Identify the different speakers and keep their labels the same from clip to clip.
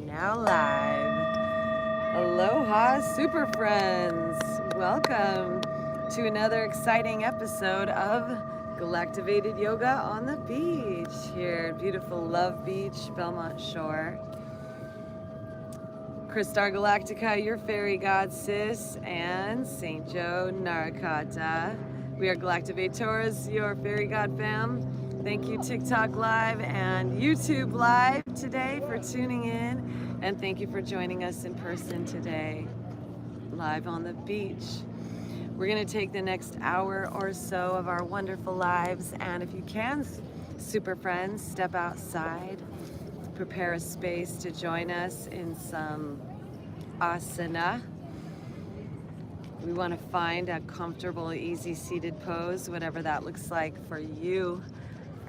Speaker 1: now live. Aloha, super friends. Welcome to another exciting episode of Galactivated Yoga on the beach here at beautiful Love Beach, Belmont Shore. Christar Galactica, your fairy god sis, and Saint Joe Narakata. We are Galactivators, your fairy god fam. Thank you TikTok Live and YouTube Live today for tuning in, and thank you for joining us in person today, live on the beach. We're gonna take the next hour or so of our wonderful lives, and if you can, super friends, step outside, prepare a space to join us in some asana. We want to find a comfortable, easy seated pose, whatever that looks like for you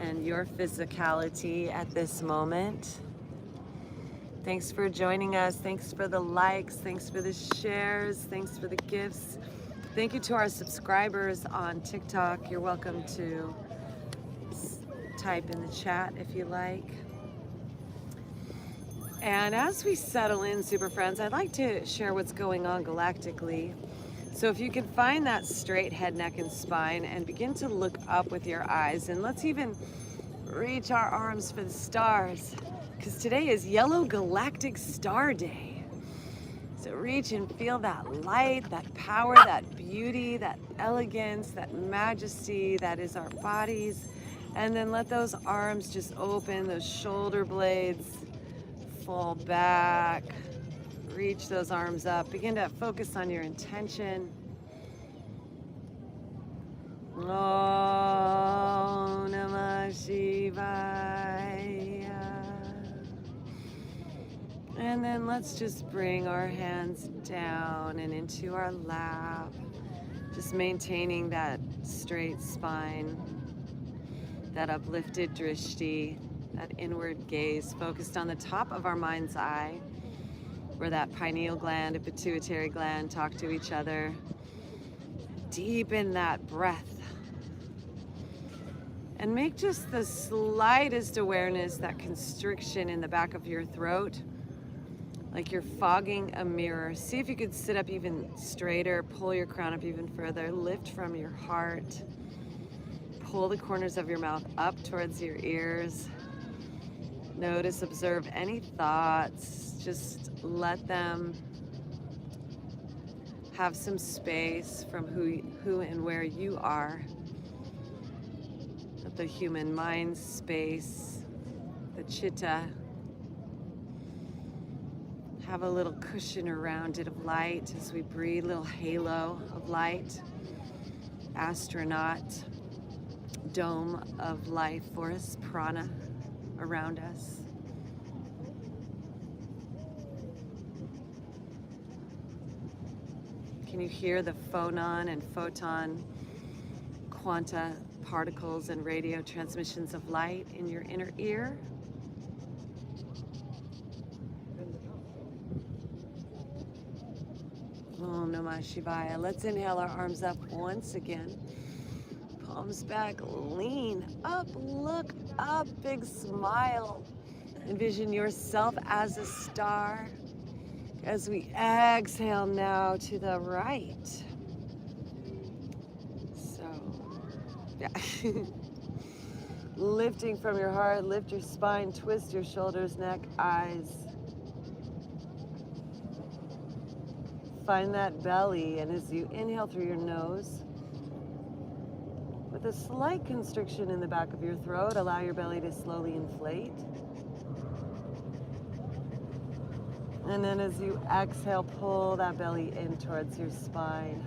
Speaker 1: and your physicality at this moment. Thanks for joining us. Thanks for the likes. Thanks for the shares. Thanks for the gifts. Thank you to our subscribers on TikTok. You're welcome to type in the chat if you like. And as we settle in, super friends, I'd like to share what's going on galactically. So if you can find that straight head, neck, and spine and begin to look up with your eyes, and let's even reach our arms for the stars, because today is Yellow Galactic Star Day. So reach and feel that light, that power, that beauty, that elegance, that majesty that is our bodies. And then let those arms just open, those shoulder blades fall back, reach those arms up, begin to focus on your intention. Om Namah Shivaya. And then let's just bring our hands down and into our lap, just maintaining that straight spine, that uplifted drishti, that inward gaze focused on the top of our mind's eye, where that pineal gland and pituitary gland talk to each other. Deepen that breath. And make just the slightest awareness, that constriction in the back of your throat, like you're fogging a mirror. See if you could sit up even straighter, pull your crown up even further, lift from your heart, pull the corners of your mouth up towards your ears. Notice, observe any thoughts, just let them have some space from who and where you are. The human mind space, the chitta, have a little cushion around it of light as we breathe, a little halo of light, astronaut, dome of life force, prana around us. Can you hear the phonon and photon quanta particles and radio transmissions of light in your inner ear? Om Namah Shivaya. Let's inhale our arms up once again. Palms back, lean up, look up, big smile. Envision yourself as a star. As we exhale now to the right. So, yeah. Lifting from your heart, lift your spine, twist your shoulders, neck, eyes. Find that belly, and as you inhale through your nose, with a slight constriction in the back of your throat, allow your belly to slowly inflate. And then as you exhale, pull that belly in towards your spine.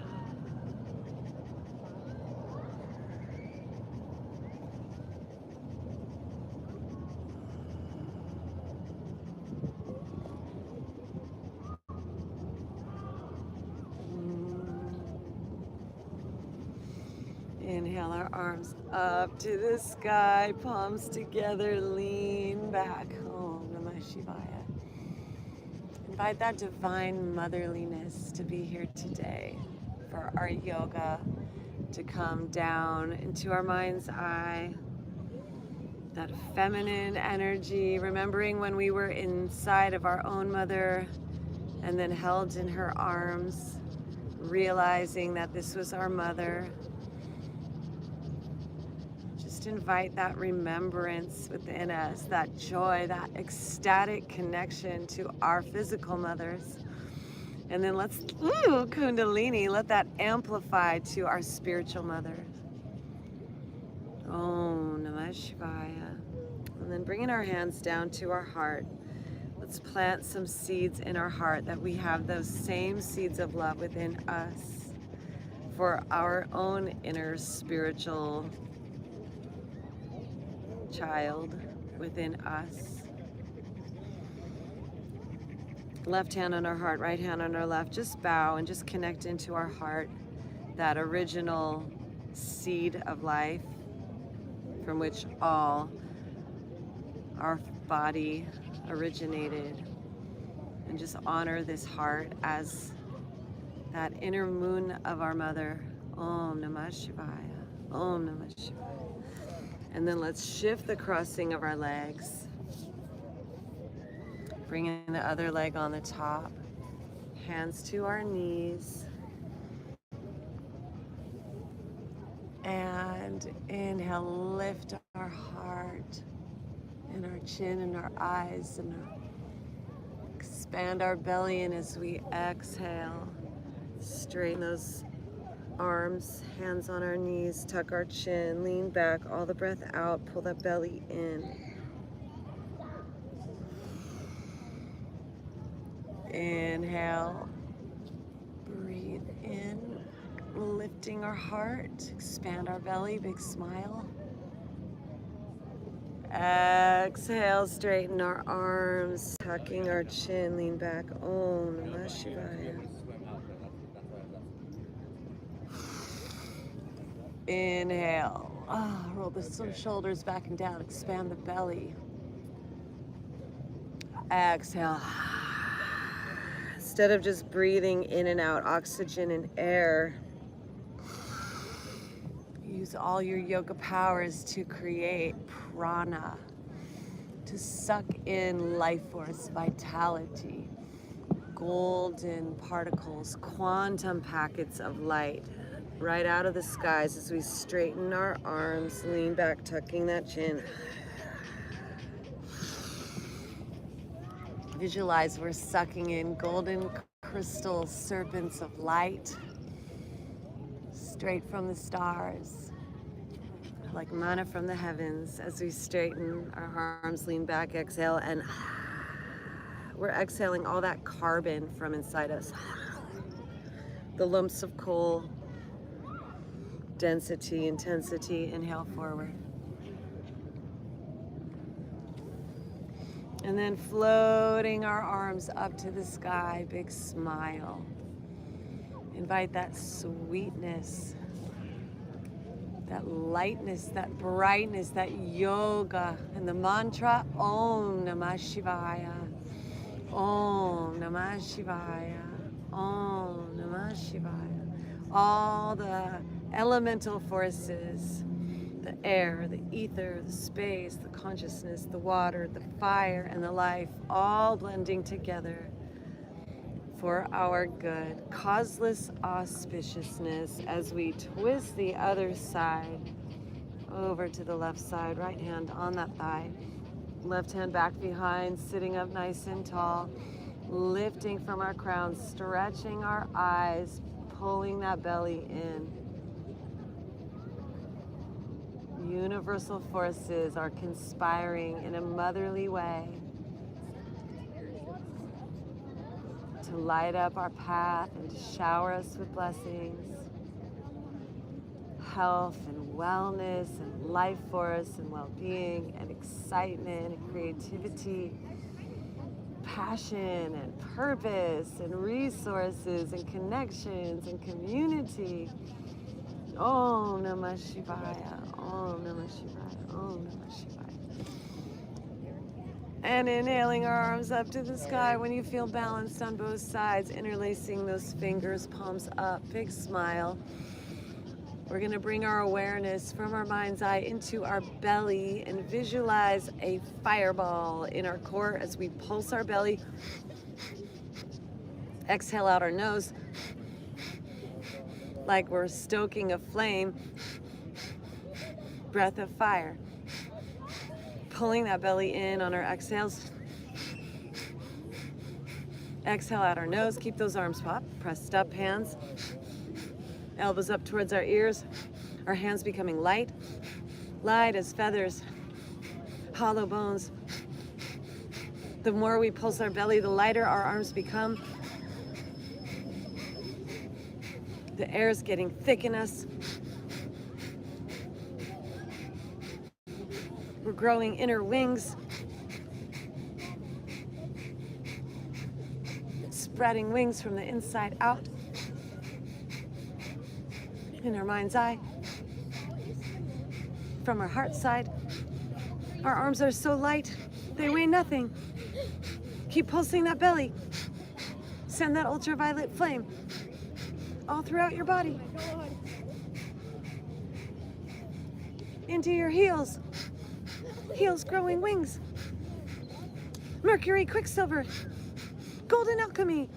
Speaker 1: Inhale our arms up to the sky, palms together, lean back. Om Namah Shivaya. Invite that divine motherliness to be here today for our yoga, to come down into our mind's eye, that feminine energy, remembering when we were inside of our own mother and then held in her arms, realizing that this was our mother. Just invite that remembrance within us, that joy, that ecstatic connection to our physical mothers. And then let's, Kundalini, let that amplify to our spiritual mothers. Om Namah Shivaya. And then bringing our hands down to our heart, let's plant some seeds in our heart that we have those same seeds of love within us for our own inner spiritual child within us. Left hand on our heart, right hand on our left. Just bow and just connect into our heart, that original seed of life from which all our body originated. And just honor this heart as that inner moon of our mother. Om Namah Shivaya. Om Namah Shivaya. And then let's shift the crossing of our legs. Bringing the other leg on the top. Hands to our knees. And inhale, lift our heart and our chin and our eyes, and expand our belly. And as we exhale, straighten those arms, hands on our knees, tuck our chin, lean back, all the breath out, pull that belly in. Inhale, breathe in, lifting our heart, expand our belly, big smile. Exhale, straighten our arms, tucking our chin, lean back. Om Namah Shivaya. Inhale, roll the shoulders back and down, expand the belly. Exhale. Instead of just breathing in and out oxygen and air, use all your yoga powers to create prana, to suck in life force, vitality, golden particles, quantum packets of light right out of the skies as we straighten our arms, lean back, tucking that chin. Visualize we're sucking in golden crystal serpents of light straight from the stars, like manna from the heavens, as we straighten our arms, lean back, exhale, and we're exhaling all that carbon from inside us. The lumps of coal, density, intensity. Inhale forward. And then floating our arms up to the sky, big smile. Invite that sweetness, that lightness, that brightness, that yoga, and the mantra Om Namah Shivaya. Om Namah Shivaya. Om Namah Shivaya. All the elemental forces, the air, the ether, the space, the consciousness, the water, the fire, and the life, all blending together for our good. Causeless auspiciousness as we twist the other side over to the left side, right hand on that thigh, left hand back behind, sitting up nice and tall, lifting from our crown, stretching our eyes, pulling that belly in. Universal forces are conspiring in a motherly way to light up our path and to shower us with blessings, health and wellness and life force and well-being and excitement and creativity, passion and purpose and resources and connections and community. Om Namah Shivaya. Om Namah Shivaya. Om Namah Shivaya. And inhaling our arms up to the sky when you feel balanced on both sides, interlacing those fingers, palms up, big smile. We're gonna bring our awareness from our mind's eye into our belly and visualize a fireball in our core as we pulse our belly. Exhale out our nose like we're stoking a flame. Breath of fire. Pulling that belly in on our exhales. Exhale out our nose. Keep those arms popped. Pressed up hands. Elbows up towards our ears. Our hands becoming light. Light as feathers. Hollow bones. The more we pulse our belly, the lighter our arms become. The air is getting thick in us. We're growing inner wings. Spreading wings from the inside out. In our mind's eye. From our heart side. Our arms are so light, they weigh nothing. Keep pulsing that belly. Send that ultraviolet flame all throughout your body. Into your heels. Heels growing wings. Mercury, Quicksilver, Golden Alchemy.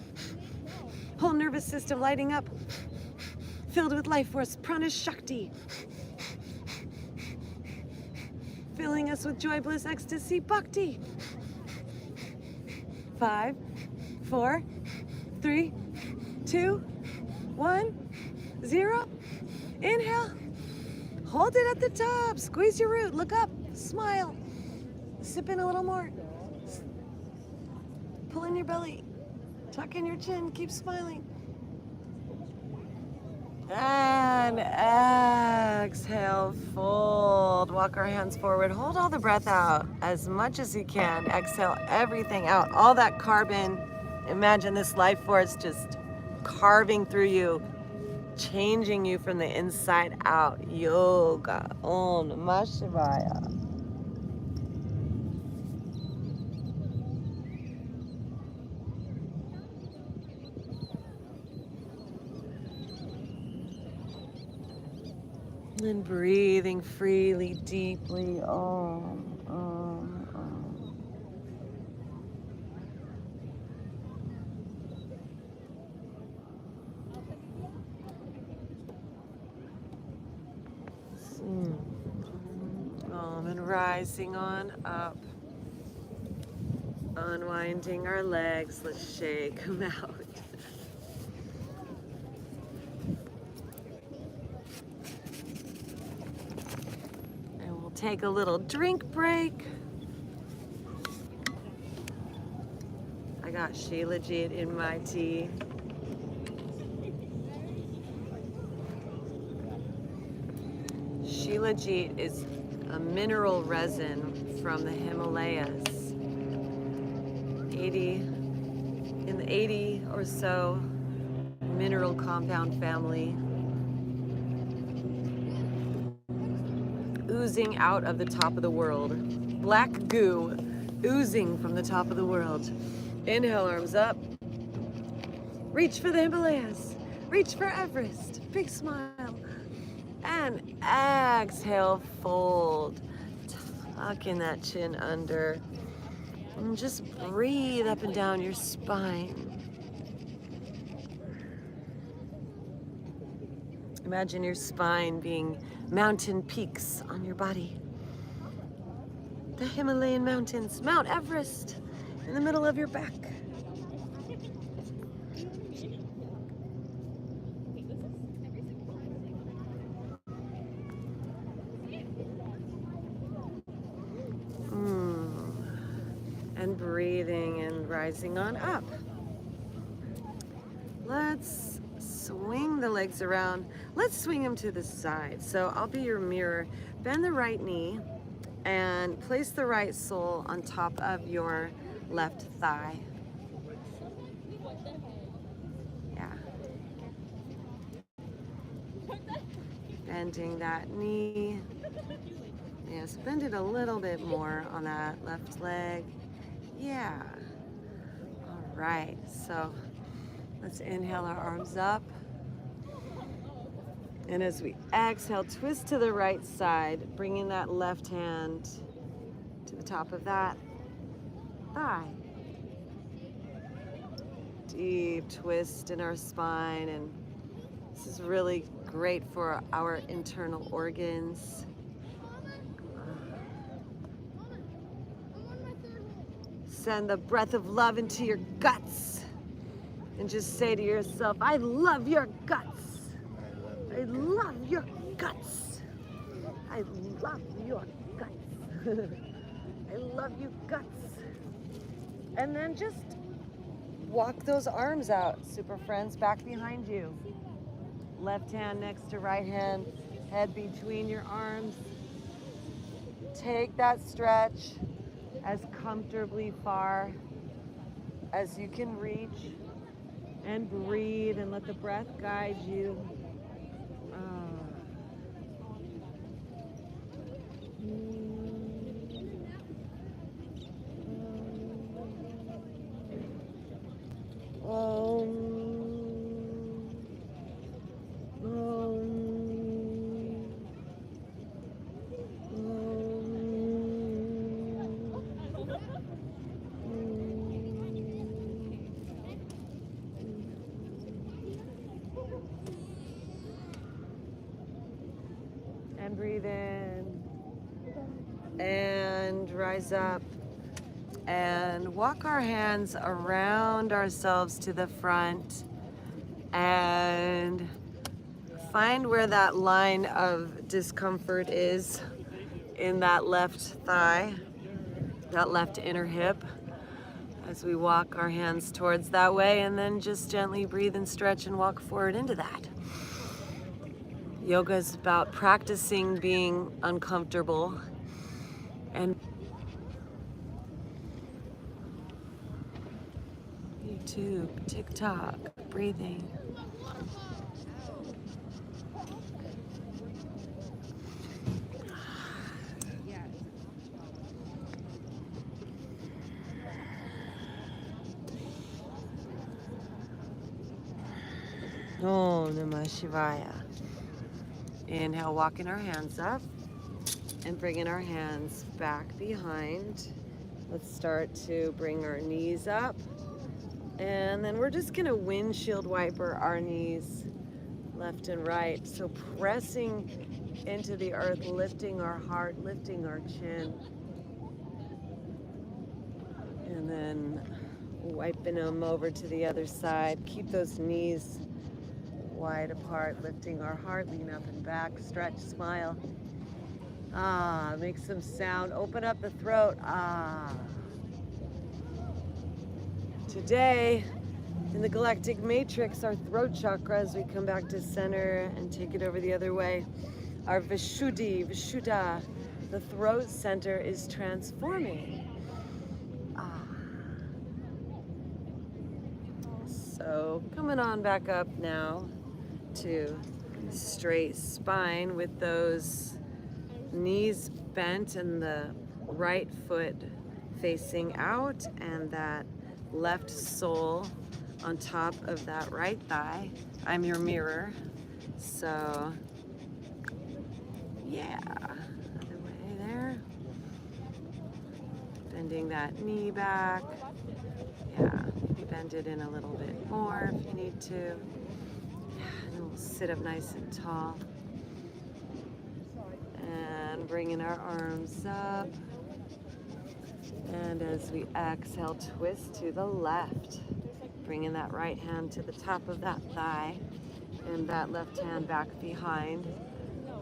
Speaker 1: Whole nervous system lighting up. Filled with life force, Prana Shakti. Filling us with joy, bliss, ecstasy, bhakti. 5, 4, 3, 2, 1, 0. Inhale. Hold it at the top. Squeeze your root. Look up. Smile. Sip in a little more. Pull in your belly. Tuck in your chin. Keep smiling. And exhale, fold. Walk our hands forward. Hold all the breath out as much as you can. Exhale everything out. All that carbon. Imagine this life force just carving through you, changing you from the inside out. Yoga. Om Namah Shivaya. And breathing freely, deeply. Om, om, om. And rising on up. Unwinding our legs. Let's shake them out. Take a little drink break. I got Shilajit in my tea. Shilajit is a mineral resin from the Himalayas. In the 80 or so mineral compound family. Oozing out of the top of the world. Black goo oozing from the top of the world. Inhale, arms up. Reach for the Himalayas. Reach for Everest. Big smile. And exhale, fold. Tuck in that chin under. And just breathe up and down your spine. Imagine your spine being mountain peaks on your body. The Himalayan mountains, Mount Everest in the middle of your back. And breathing and rising on up. Let's swing the legs around. Let's swing them to the side. So I'll be your mirror. Bend the right knee and place the right sole on top of your left thigh. Yeah. Bending that knee. Yes, bend it a little bit more on that left leg. Yeah. All right. So let's inhale our arms up. And as we exhale, twist to the right side, bringing that left hand to the top of that thigh. Deep twist in our spine, and this is really great for our internal organs. Send the breath of love into your guts and just say to yourself, I love your guts. I love your guts. I love your guts. I love you guts. And then just walk those arms out, super friends, back behind you. Left hand next to right hand, head between your arms. Take that stretch as comfortably far as you can reach, and breathe and let the breath guide you. And breathe in and rise up and walk our hands around ourselves to the front and find where that line of discomfort is in that left thigh, that left inner hip, as we walk our hands towards that way, and then just gently breathe and stretch and walk forward into that. Yoga is about practicing being uncomfortable and YouTube, TikTok, breathing. Om Namah Shivaya. Inhale, walking our hands up and bringing our hands back behind. Let's start to bring our knees up. And then we're just gonna windshield wiper our knees left and right. So pressing into the earth, lifting our heart, lifting our chin. And then wiping them over to the other side. Keep those knees wide apart, lifting our heart, lean up and back, stretch, smile. Make some sound, open up the throat. Today, in the galactic matrix, our throat chakra, as we come back to center and take it over the other way, our Vishuddha, the throat center is transforming. So coming on back up now to straight spine with those knees bent and the right foot facing out and that left sole on top of that right thigh. I'm your mirror. So yeah, other way there. Bending that knee back. Yeah, maybe bend it in a little bit more if you need to. And then we'll sit up nice and tall. And bringing our arms up. And as we exhale, twist to the left. Bringing that right hand to the top of that thigh. And that left hand back behind.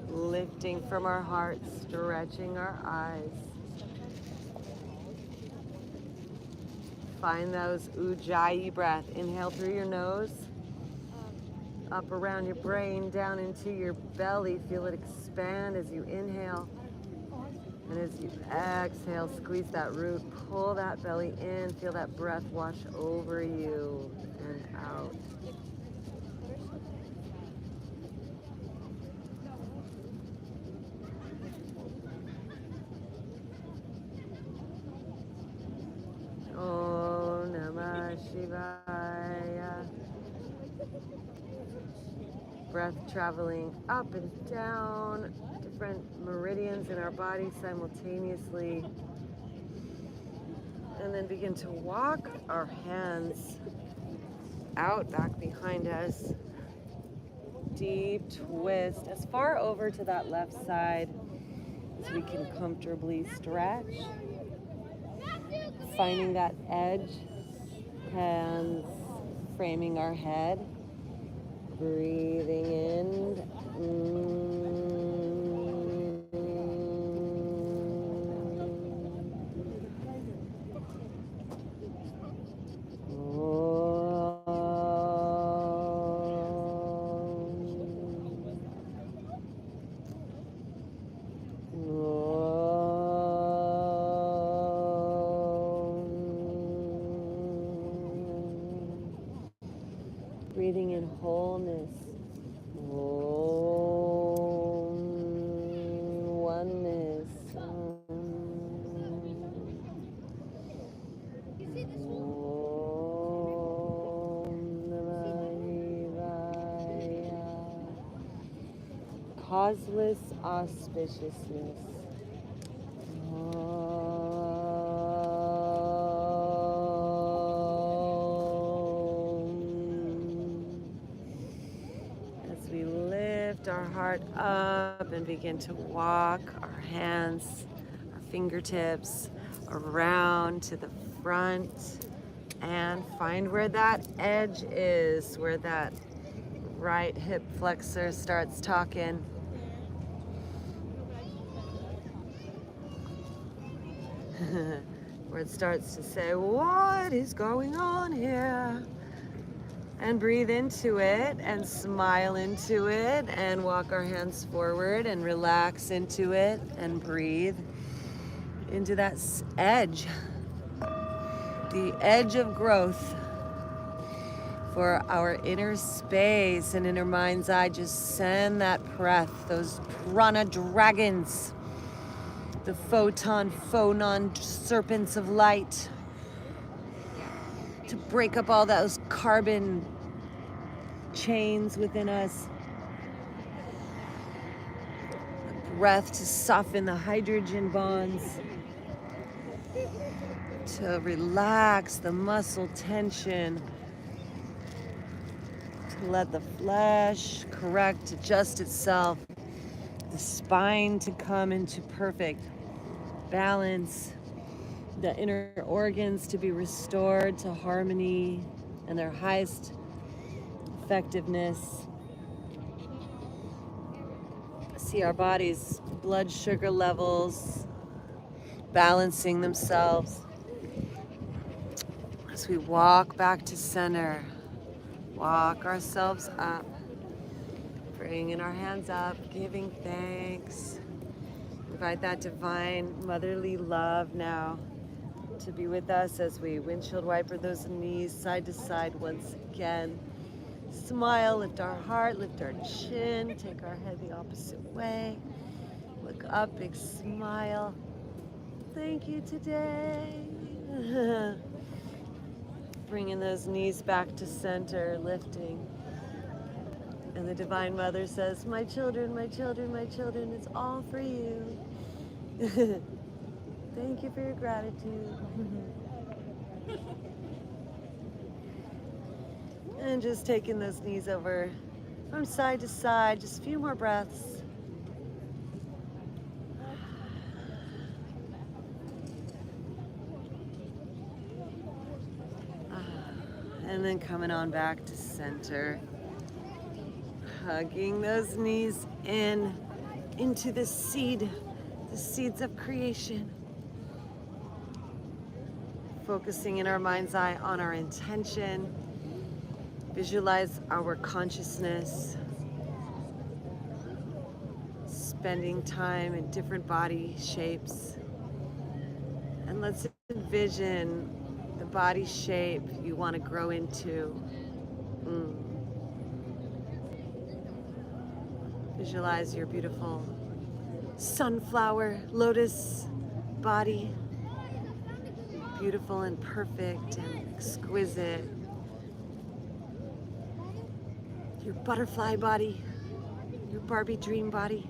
Speaker 1: Lifting from our heart, stretching our eyes. Find those ujjayi breath. Inhale through your nose, up around your brain, down into your belly. Feel it expand as you inhale. And as you exhale, squeeze that root, pull that belly in. Feel that breath wash over you and out. Om Namah Shivaya. breath traveling up and down different meridians in our body simultaneously. And then begin to walk our hands out back behind us. Deep twist as far over to that left side as we can comfortably stretch. Finding that edge, hands framing our head. Breathing in. Breathing in wholeness, oneness. Causeless auspiciousness. Our heart up and begin to walk our hands, our fingertips around to the front and find where that edge is, where that right hip flexor starts talking. Where it starts to say, what is going on here? And breathe into it and smile into it and walk our hands forward and relax into it and breathe into that edge, the edge of growth for our inner space and inner mind's eye. Just send that breath, those prana dragons, the phonon serpents of light, to break up all those carbon chains within us. The breath to soften the hydrogen bonds, to relax the muscle tension, to let the flesh correct, adjust itself, the spine to come into perfect balance, the inner organs to be restored to harmony and their highest effectiveness. See our body's blood sugar levels balancing themselves as we walk back to center. Walk ourselves up, bringing our hands up, giving thanks. Invite that divine motherly love now to be with us as we windshield wiper those knees side to side once again. Smile, lift our heart, lift our chin, take our head the opposite way. Look up, big smile. Thank you today. Bringing those knees back to center, lifting. And the Divine Mother says, my children, my children, my children, it's all for you. Thank you for your gratitude. And just taking those knees over from side to side, just a few more breaths. And then coming on back to center. Hugging those knees into the seeds of creation. Focusing in our mind's eye on our intention. Visualize our consciousness. Spending time in different body shapes. And let's envision the body shape you want to grow into. Visualize your beautiful sunflower, lotus body. Beautiful and perfect and exquisite. your butterfly body, your Barbie dream body.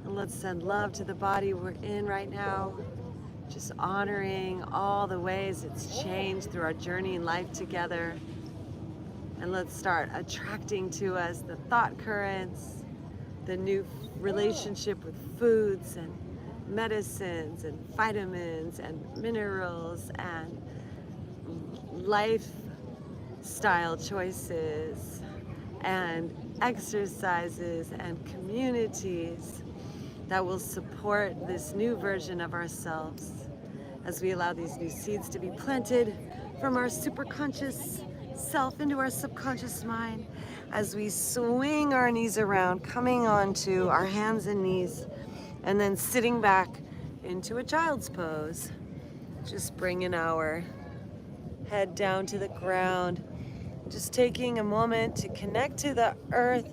Speaker 1: And let's send love to the body we're in right now. Just honoring all the ways it's changed through our journey in life together. And let's start attracting to us the thought currents, the new relationship with foods and medicines and vitamins and minerals and lifestyle choices and exercises and communities that will support this new version of ourselves as we allow these new seeds to be planted from our superconscious self into our subconscious mind, as we swing our knees around, coming onto our hands and knees, and then sitting back into a child's pose. Just bringing our head down to the ground, just taking a moment to connect to the earth,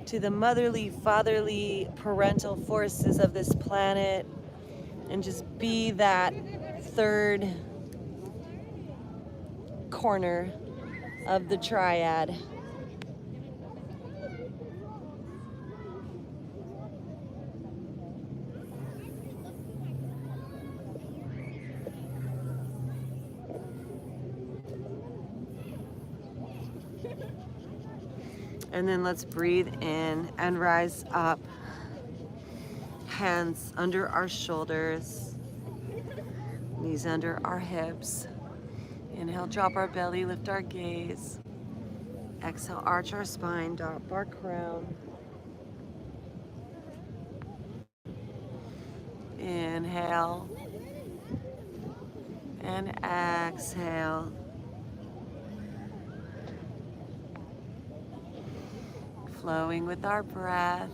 Speaker 1: to the motherly, fatherly, parental forces of this planet, and just be that third corner of the triad. And then let's breathe in and rise up. Hands under our shoulders, knees under our hips. Inhale, drop our belly, lift our gaze. Exhale, arch our spine, drop our crown. Inhale and exhale. Flowing with our breath.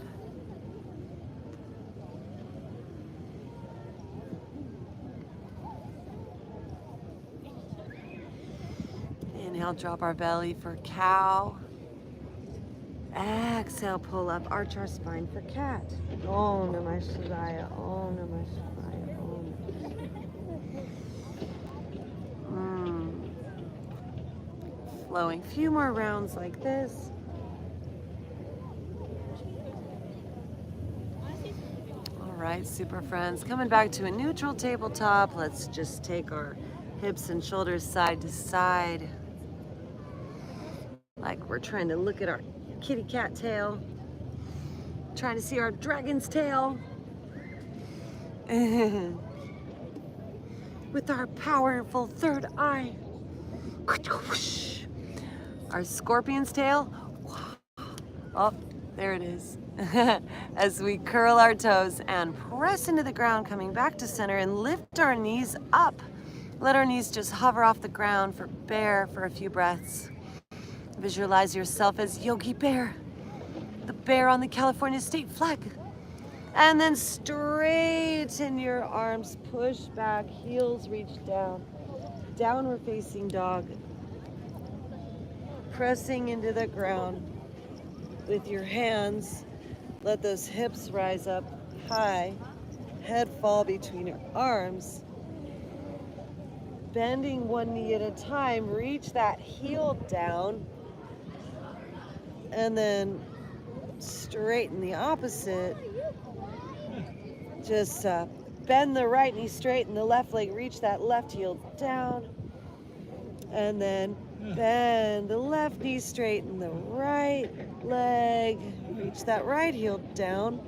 Speaker 1: Inhale, drop our belly for cow. Exhale, pull up, arch our spine for cat. Om Namah Shivaya, Om Namah Shivaya, Om Namah Shivaya. Flowing, few more rounds like this. All right, super friends, coming back to a neutral tabletop. Let's just take our hips and shoulders side to side, like we're trying to look at our kitty cat tail, trying to see our dragon's tail with our powerful third eye, our scorpion's tail. Oh, there it is. As we curl our toes and press into the ground, coming back to center, and lift our knees up. Let our knees just hover off the ground for bear for a few breaths. Visualize yourself as Yogi Bear, the bear on the California state flag. And then straighten your arms, push back, heels reach down. Downward facing dog. Pressing into the ground with your hands. Let those hips rise up high. Head fall between your arms. Bending one knee at a time, reach that heel down. And then straighten the opposite. Just bend the right knee, straighten the left leg, reach that left heel down. And then bend the left knee, straighten the right leg, reach that right heel down.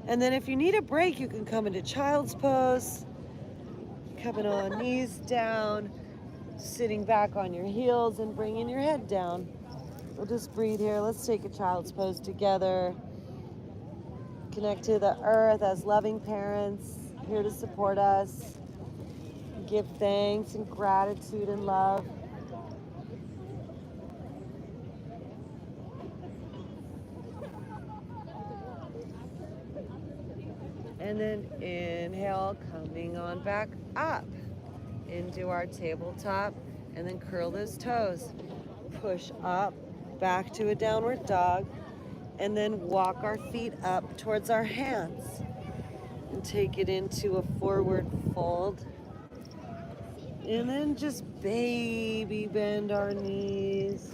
Speaker 1: And then if you need a break, you can come into child's pose. Coming on, knees down, sitting back on your heels and bringing your head down. We'll just breathe here. Let's take a child's pose together. Connect to the earth as loving parents, here to support us. Give thanks and gratitude and love. And then inhale, coming on back up into our tabletop, and then curl those toes. Push up, back to a downward dog, and then walk our feet up towards our hands and take it into a forward fold. And then just baby bend our knees.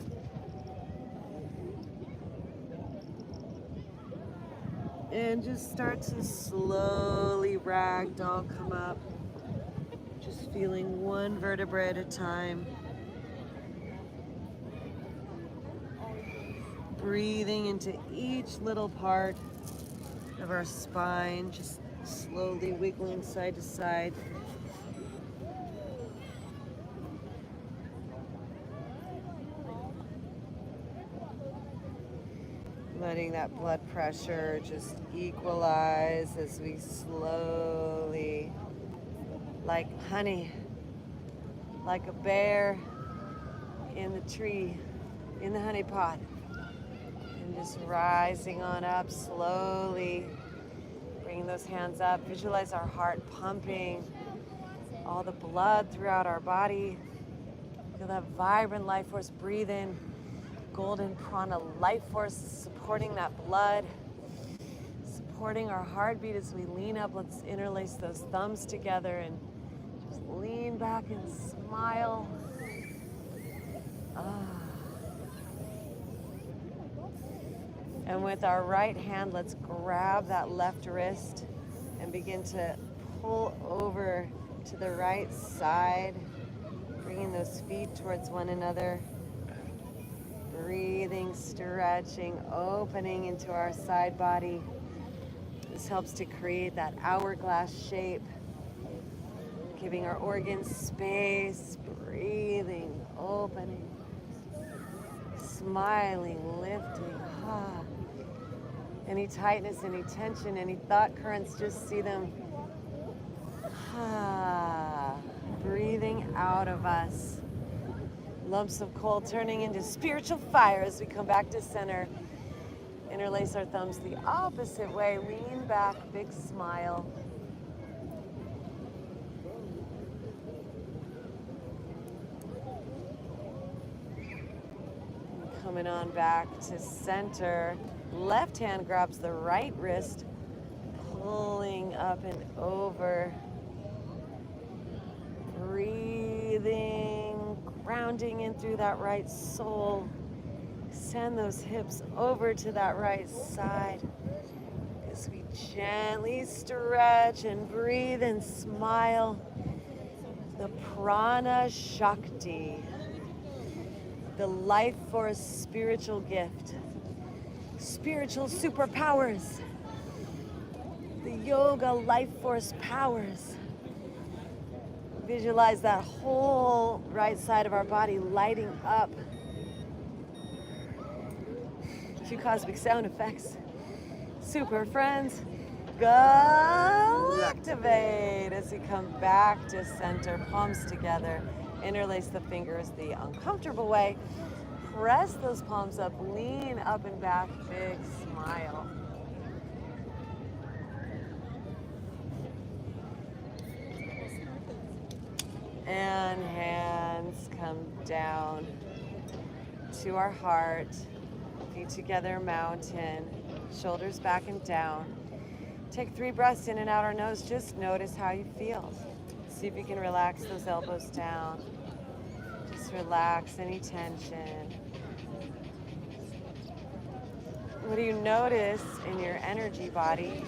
Speaker 1: And just start to slowly ragdoll come up. Just feeling one vertebra at a time. Breathing into each little part of our spine, just slowly wiggling side to side. Letting that blood pressure just equalize as we slowly, like honey, like a bear in the tree, in the honey pot. And just rising on up slowly. Bring those hands up. Visualize our heart pumping all the blood throughout our body. Feel that vibrant life force. Breathe in. Golden prana life force supporting that blood. Supporting our heartbeat as we lean up. Let's interlace those thumbs together and just lean back and smile. And with our right hand, let's grab that left wrist and begin to pull over to the right side, bringing those feet towards one another. Breathing, stretching, opening into our side body. This helps to create that hourglass shape, giving our organs space, breathing, opening, smiling, lifting. Any tightness, any tension, any thought currents, just see them breathing out of us. Lumps of coal turning into spiritual fire as we come back to center. Interlace our thumbs the opposite way. Lean back, big smile. And coming on back to center. Left hand grabs the right wrist, pulling up and over. Breathing, grounding in through that right sole. Send those hips over to that right side as we gently stretch and breathe and smile. The prana shakti, the life force spiritual gift, spiritual superpowers, the yoga life force powers. Visualize that whole right side of our body lighting up. A few cosmic sound effects. Super friends, Galactivate as we come back to center, palms together. Interlace the fingers the uncomfortable way. Press those palms up, lean up and back, big smile. And hands come down to our heart. Feet together, mountain. Shoulders back and down. Take 3 breaths in and out our nose. Just notice how you feel. See if you can relax those elbows down. Just relax any tension. What do you notice in your energy body?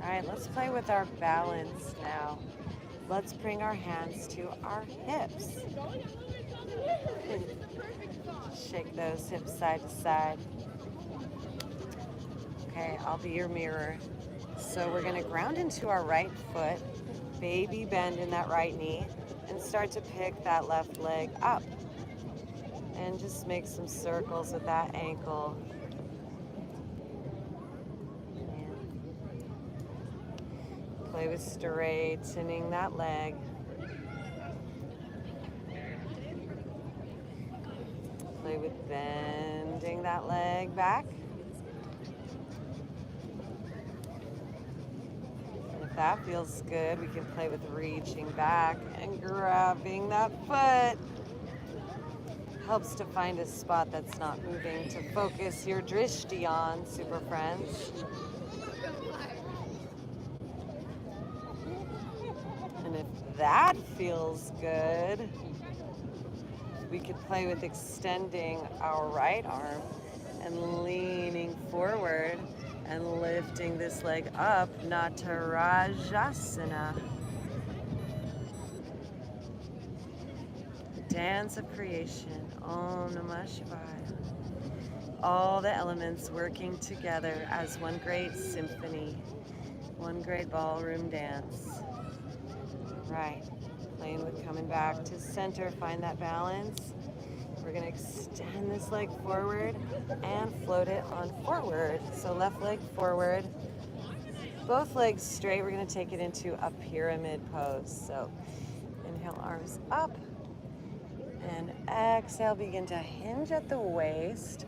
Speaker 1: All right, let's play with our balance now. Let's bring our hands to our hips. Shake those hips side to side. Okay, I'll be your mirror. So we're gonna ground into our right foot, baby bend in that right knee, and start to pick that left leg up. And just make some circles with that ankle. Play with straightening that leg. Play with bending that leg back. And if that feels good, we can play with reaching back and grabbing that foot. Helps to find a spot that's not moving to focus your drishti on, super friends. And if that feels good, we could play with extending our right arm and leaning forward and lifting this leg up, Natarajasana. Dance of creation, Om Namah Shivaya. All the elements working together as one great symphony, one great ballroom dance. Right, playing with coming back to center, find that balance. We're gonna extend this leg forward and float it on forward. So left leg forward, both legs straight. We're gonna take it into a pyramid pose. So inhale, arms up, and exhale, begin to hinge at the waist,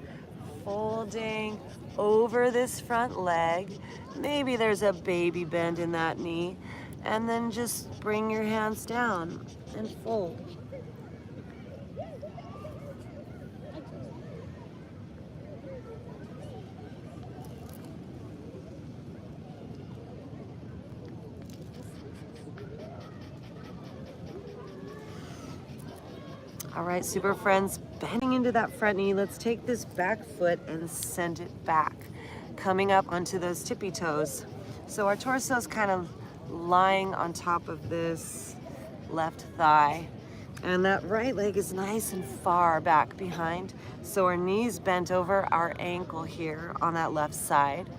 Speaker 1: folding over this front leg. Maybe there's a baby bend in that knee, and then just bring your hands down and fold. All right, super friends, bending into that front knee, let's take this back foot and send it back, coming up onto those tippy toes. So our torso is kind of lying on top of this left thigh, and that right leg is nice and far back behind. So our knees bent over our ankle here on that left side,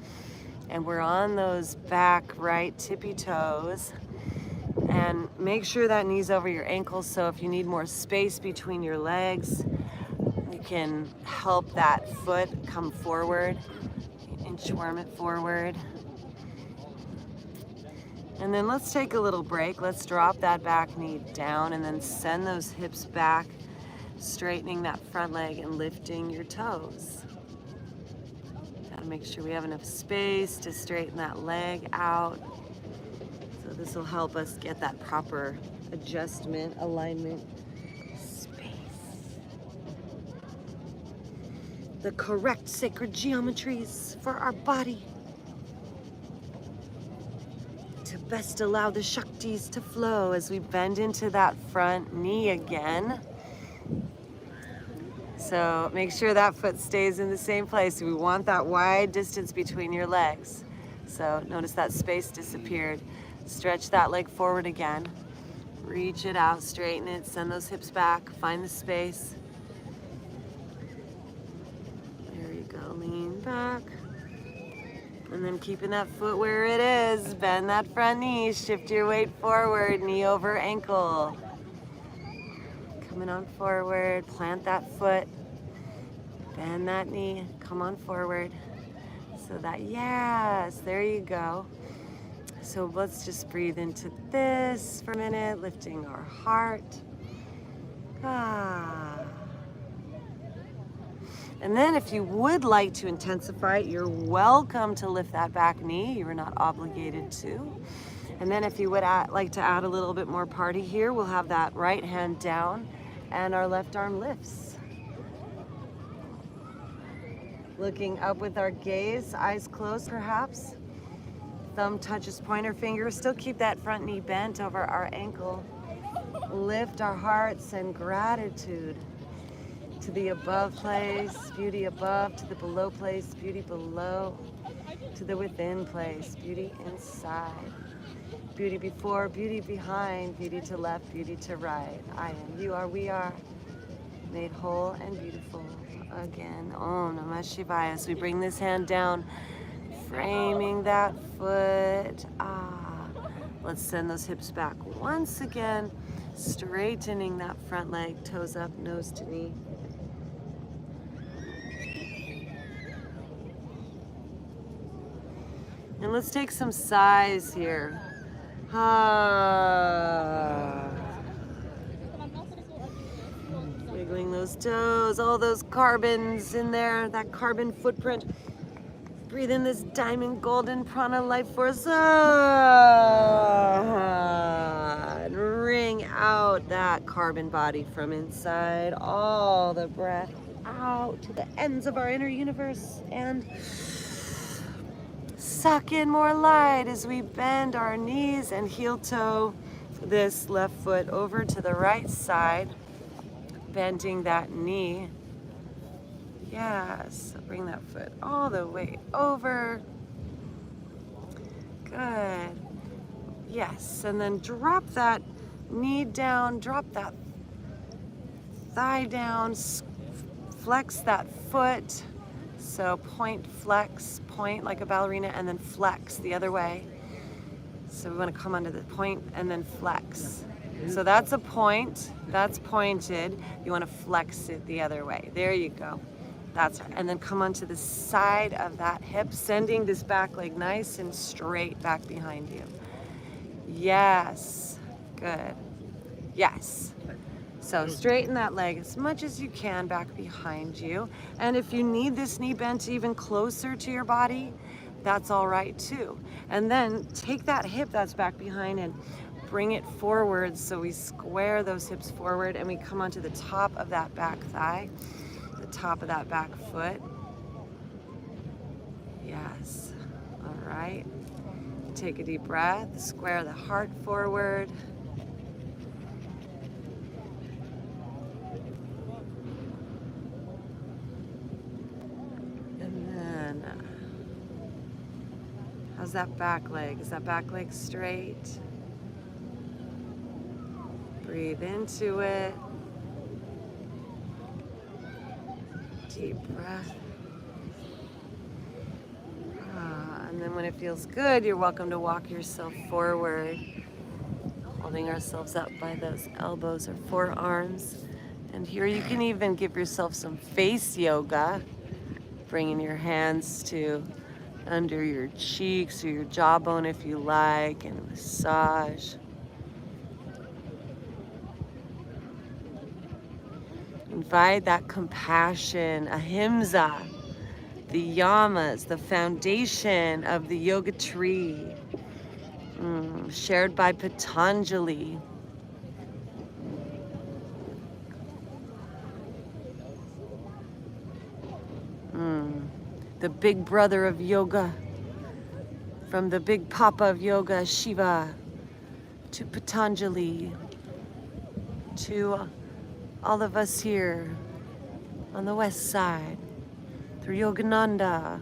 Speaker 1: and we're on those back right tippy toes. And make sure that knee's over your ankles, so if you need more space between your legs, you can help that foot come forward, inchworm it forward. And then let's take a little break. Let's drop that back knee down and then send those hips back, straightening that front leg and lifting your toes. Gotta make sure we have enough space to straighten that leg out. So this will help us get that proper adjustment, alignment, space. The correct sacred geometries for our body to best allow the Shaktis to flow as we bend into that front knee again. So make sure that foot stays in the same place. We want that wide distance between your legs. So notice that space disappeared. Stretch that leg forward again. Reach it out, straighten it, send those hips back, find the space. There you go, lean back. And then keeping that foot where it is, bend that front knee, shift your weight forward, knee over ankle. Coming on forward, plant that foot, bend that knee, come on forward. So that, yes, there you go. So let's just breathe into this for a minute, lifting our heart. Ah. And then if you would like to intensify it, you're welcome to lift that back knee. You're not obligated to. And then if you would like to add a little bit more party here, we'll have that right hand down and our left arm lifts. Looking up with our gaze, eyes closed perhaps. Thumb touches pointer finger. Still keep that front knee bent over our ankle. Lift our hearts and gratitude to the above place, beauty above, to the below place, beauty below, to the within place, beauty inside. Beauty before, beauty behind, beauty to left, beauty to right. I am, you are, we are, made whole and beautiful again. Om Namah Shivaya. As we bring this hand down, framing that foot. Let's send those hips back once again, straightening that front leg, toes up, nose to knee. And let's take some sighs here. Wiggling those toes, all those carbons in there, that carbon footprint. Breathe in this diamond golden prana life force. And wring out that carbon body from inside. All the breath out to the ends of our inner universe. And suck in more light as we bend our knees and heel toe this left foot over to the right side, bending that knee. Yes, bring that foot all the way over. Good. Yes, and then drop that knee down, drop that thigh down, flex that foot. So point, flex, point like a ballerina, and then flex the other way. So we want to come onto the point and then flex. So that's a point, that's pointed. You want to flex it the other way. There you go. That's right. And then come onto the side of that hip, sending this back leg nice and straight back behind you. Yes. Good. Yes. So straighten that leg as much as you can back behind you. And if you need this knee bent even closer to your body, that's all right too. And then take that hip that's back behind and bring it forward. So we square those hips forward and we come onto the top of that back thigh, the top of that back foot. Yes. All right. Take a deep breath, square the heart forward. How's that back leg? Is that back leg straight? Breathe into it. Deep breath. And then when it feels good, you're welcome to walk yourself forward, holding ourselves up by those elbows or forearms. And here you can even give yourself some face yoga, bringing your hands to under your cheeks or your jawbone if you like, and massage. Invite that compassion, ahimsa, the yamas, the foundation of the yoga tree, shared by Patanjali. The big brother of yoga, from the big papa of yoga, Shiva, to Patanjali, to all of us here on the west side, through Yogananda.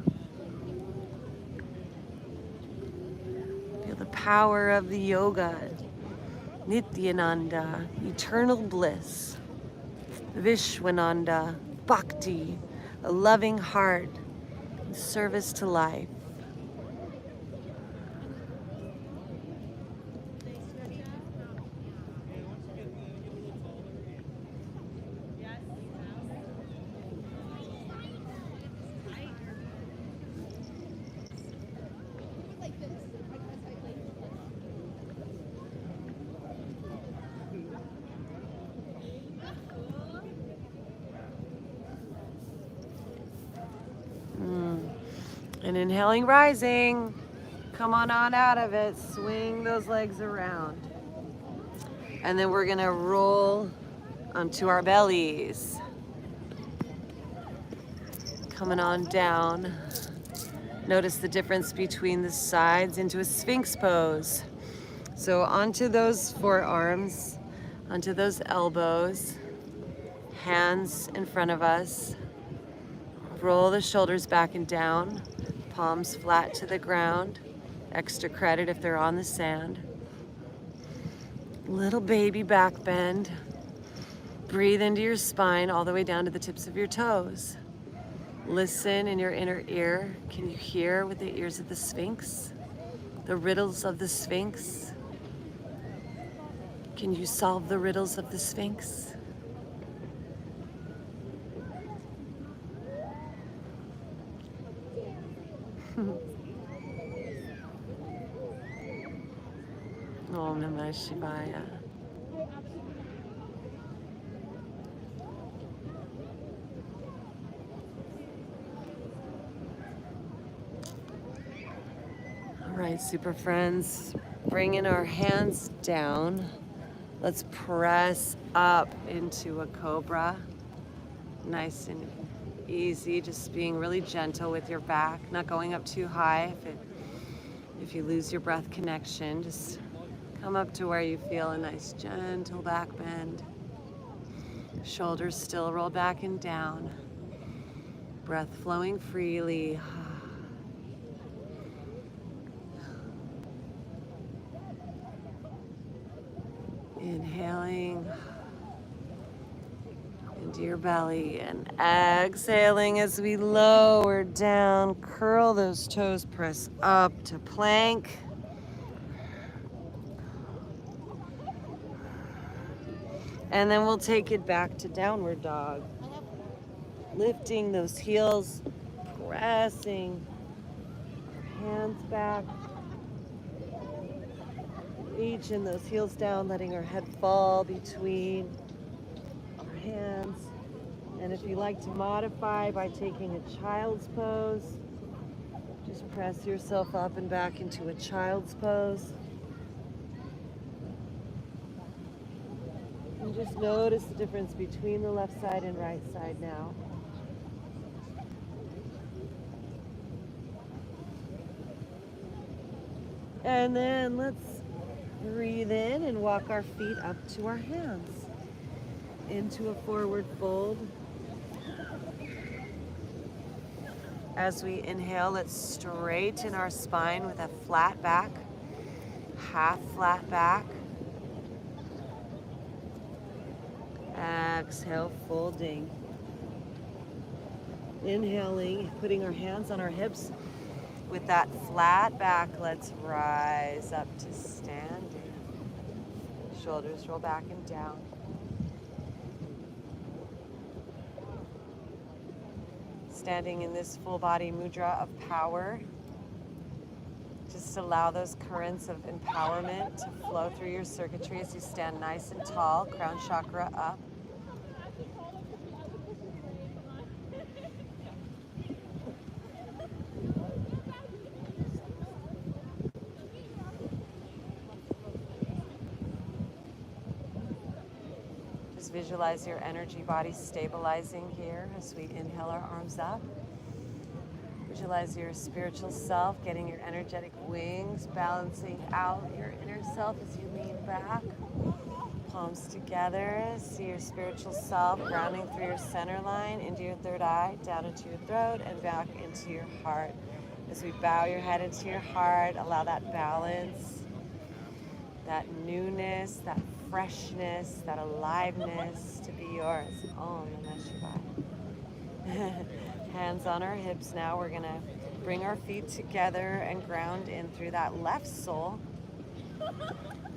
Speaker 1: Feel the power of the yoga, Nityananda, eternal bliss, Vishwananda, bhakti, a loving heart, service to life. And inhaling, rising. Come on out of it. Swing those legs around. And then we're gonna roll onto our bellies. Coming on down. Notice the difference between the sides into a Sphinx pose. So onto those forearms, onto those elbows, hands in front of us. Roll the shoulders back and down, palms flat to the ground. Extra credit if they're on the sand. Little baby back bend. Breathe into your spine all the way down to the tips of your toes. Listen in your inner ear. Can you hear with the ears of the Sphinx? The riddles of the Sphinx? Can you solve the riddles of the Sphinx? Om Namah Shivaya. right, super friends, bringing our hands down. Let's press up into a cobra. Nice and easy, just being really gentle with your back, not going up too high. If you lose your breath connection, just come up to where you feel a nice gentle back bend. Shoulders still roll back and down. Breath flowing freely. Inhaling into your belly and exhaling as we lower down. Curl those toes, press up to plank. And then we'll take it back to downward dog. Lifting those heels, pressing our hands back. Reaching those heels down, letting our head fall between our hands. And if you like to modify by taking a child's pose, just press yourself up and back into a child's pose. And just notice the difference between the left side and right side now. And then let's breathe in and walk our feet up to our hands. Into a forward fold. As we inhale, let's straighten our spine with a flat back, half flat back. Exhale, folding. Inhaling, putting our hands on our hips. With that flat back, let's rise up to standing. Shoulders roll back and down. Standing in this full body mudra of power. Just allow those currents of empowerment to flow through your circuitry as you stand nice and tall, crown chakra up. Just visualize your energy body stabilizing here as we inhale our arms up. Visualize your spiritual self, getting your energetic wings, balancing out your inner self as you lean back. Palms together. See your spiritual self grounding through your center line, into your third eye, down into your throat, and back into your heart. As we bow your head into your heart, allow that balance, that newness, that freshness, that aliveness to be yours. Om Namah Shivaya. Hands on our hips now. We're gonna bring our feet together and ground in through that left sole.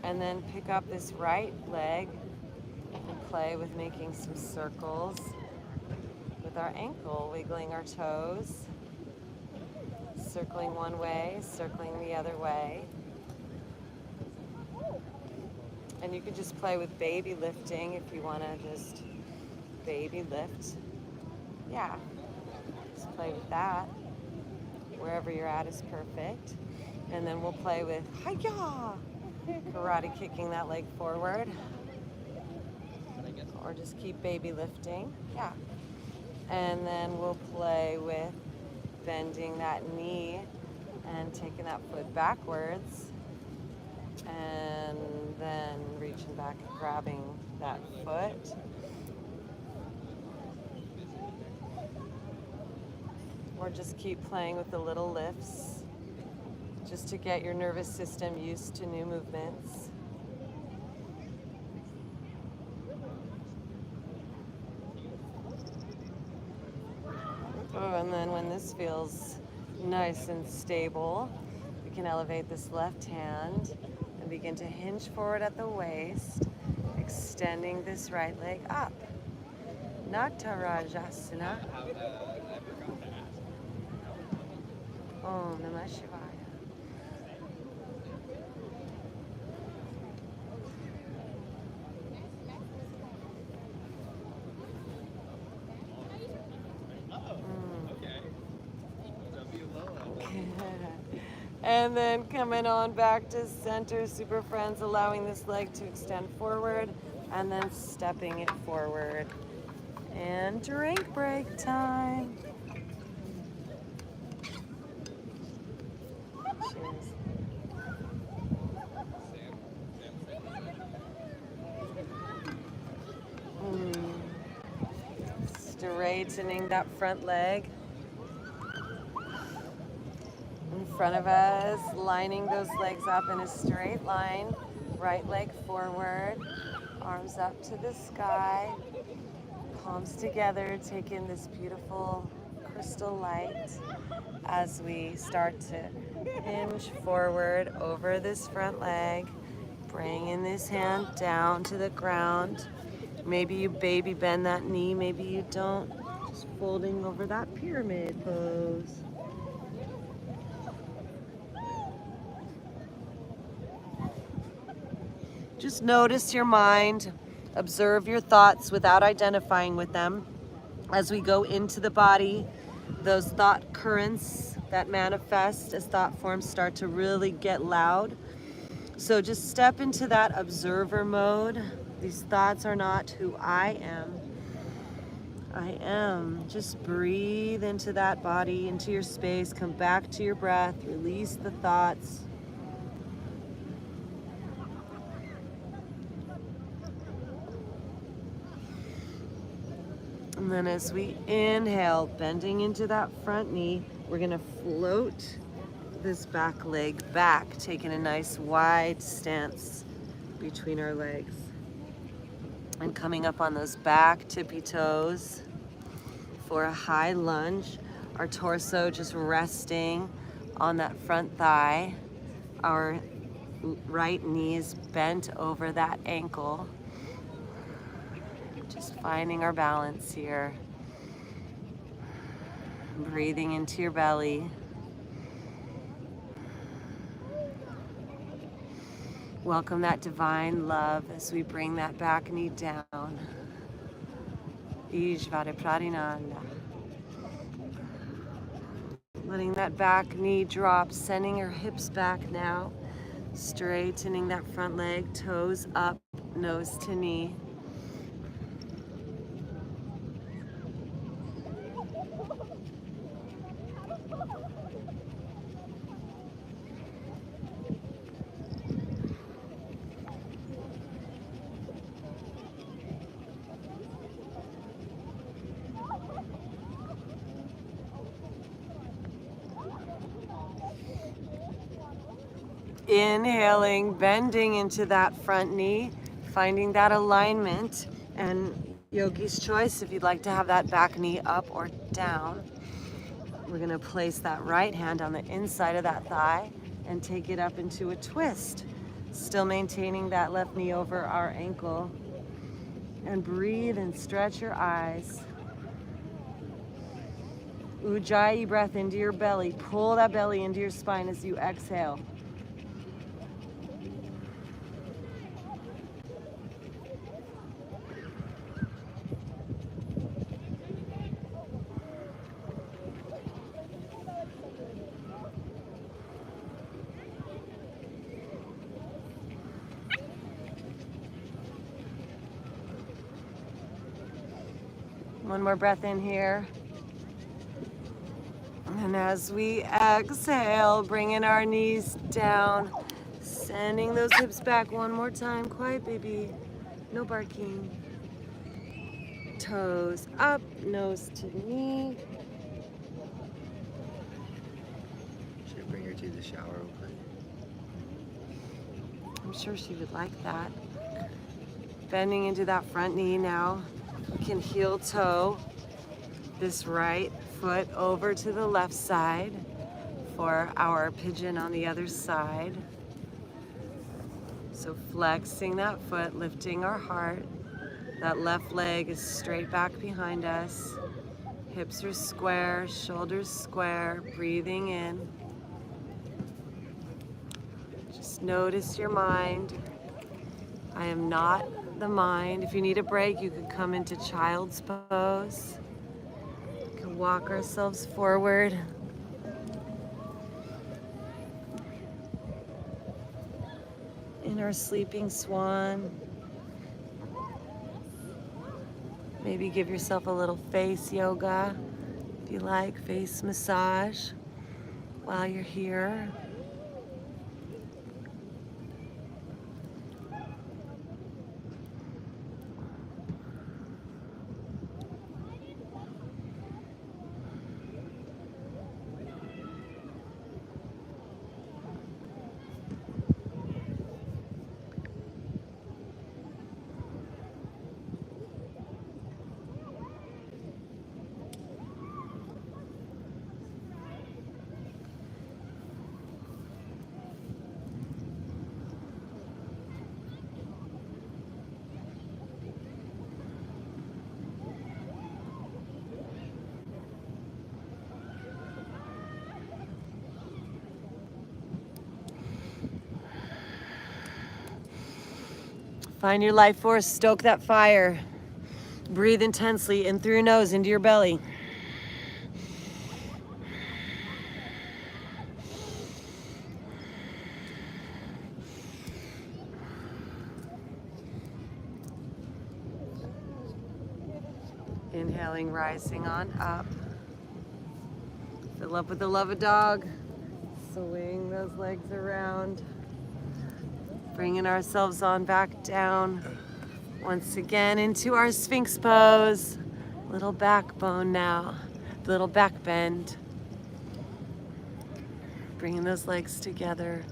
Speaker 1: And then pick up this right leg and play with making some circles with our ankle, wiggling our toes, circling one way, circling the other way. And you could just play with baby lifting if you want to just baby lift. Yeah, just play with that. Wherever you're at is perfect. And then we'll play with hi-ya, karate kicking that leg forward. Or just keep baby lifting. Yeah. And then we'll play with bending that knee and taking that foot backwards. And then reaching back and grabbing that foot. Or just keep playing with the little lifts, just to get your nervous system used to new movements. Oh, and then when this feels nice and stable, we can elevate this left hand and begin to hinge forward at the waist, extending this right leg up. Natarajasana. Om Namah Shivaya. And then coming on back to center, super friends, allowing this leg to extend forward and then stepping it forward. And drink break time. Cheers. Straightening that front leg in front of us, lining those legs up in a straight line. Right leg forward, arms up to the sky, palms together, take in this beautiful crystal light as we start to hinge forward over this front leg, bringing this hand down to the ground. Maybe you baby bend that knee, maybe you don't. Just folding over that pyramid pose. Just notice your mind, observe your thoughts without identifying with them. As we go into the body, those thought currents that manifest as thought forms start to really get loud. So just step into that observer mode. These thoughts are not who I am. I am. Just breathe into that body, into your space, come back to your breath, release the thoughts. And then as we inhale, bending into that front knee, we're gonna float this back leg back, taking a nice wide stance between our legs. And coming up on those back tippy toes for a high lunge. Our torso just resting on that front thigh. Our right knee is bent over that ankle. Just finding our balance here. Breathing into your belly. Welcome that divine love as we bring that back knee down. Ishvara Pradinanda. Letting that back knee drop, sending your hips back now. Straightening that front leg, toes up, nose to knee. Inhaling, bending into that front knee, finding that alignment, and yogi's choice if you'd like to have that back knee up or down. We're gonna place that right hand on the inside of that thigh and take it up into a twist, still maintaining that left knee over our ankle. And breathe and stretch your eyes. Ujjayi breath into your belly. Pull that belly into your spine as you exhale. One more breath in here. And as we exhale, bringing our knees down, sending those hips back one more time. Quiet, baby. No barking. Toes up, nose to knee.
Speaker 2: Should I bring her to the shower real quick?
Speaker 1: I'm sure she would like that. Bending into that front knee now. We can heel toe this right foot over to the left side for our pigeon on the other side. So flexing that foot, lifting our heart. That left leg is straight back behind us. Hips are square, shoulders square, breathing in. Just notice your mind. I am not the mind. If you need a break, you can come into child's pose. We can walk ourselves forward. And our sleeping swan. Maybe give yourself a little face yoga, if you like, face massage while you're here. Find your life force, stoke that fire. Breathe intensely in through your nose into your belly. Inhaling, rising on up. Fill up with the love of dog. Swing those legs around. Bringing ourselves on back down. Once again into our Sphinx pose. Little backbone now. Little back bend. Bringing those legs together.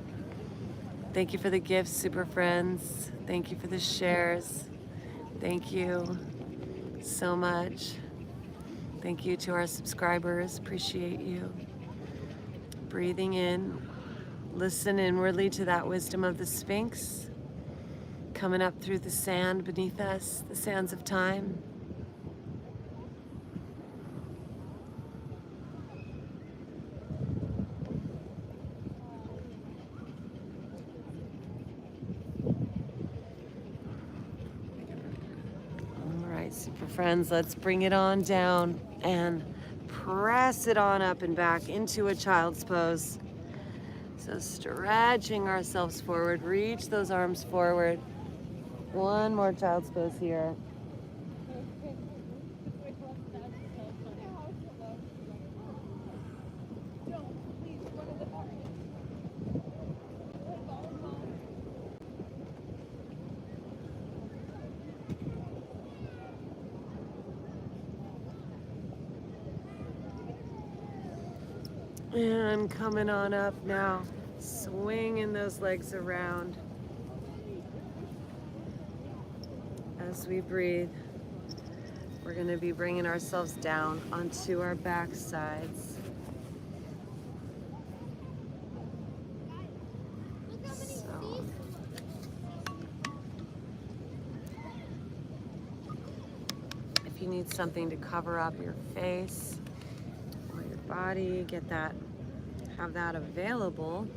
Speaker 1: Thank you for the gifts, super friends. Thank you for the shares. Thank you so much. Thank you to our subscribers. Appreciate you. Breathing in. Listen inwardly to that wisdom of the Sphinx. Coming up through the sand beneath us, the sands of time. All right, super friends, let's bring it on down and press it on up and back into a child's pose. So stretching ourselves forward, reach those arms forward. One more child's pose here. And coming on up now, swinging those legs around as we breathe. We're going to be bringing ourselves down onto our back sides. So, if you need something to cover up your face or your body, have that available.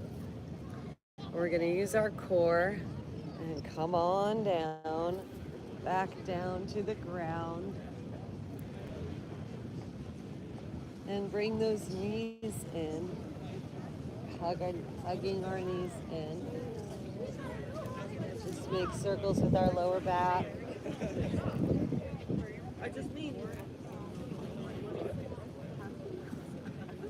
Speaker 1: We're going to use our core and come on down, back down to the ground. And bring those knees in, hugging our knees in. Just make circles with our lower back.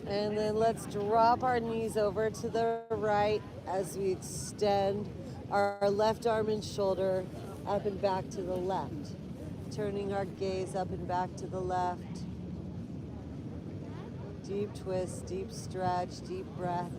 Speaker 1: And then let's drop our knees over to the right as we extend our left arm and shoulder up and back to the left. Turning our gaze up and back to the left. Deep twist, deep stretch, deep breath.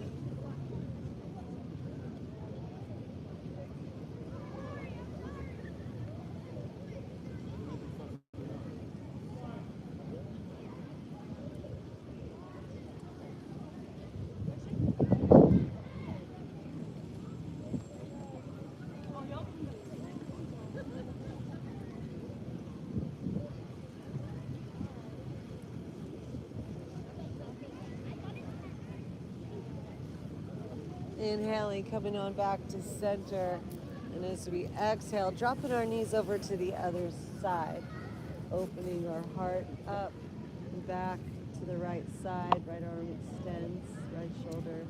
Speaker 1: Inhaling, coming on back to center. And as we exhale, dropping our knees over to the other side. Opening our heart up and back to the right side. Right arm extends, right shoulder.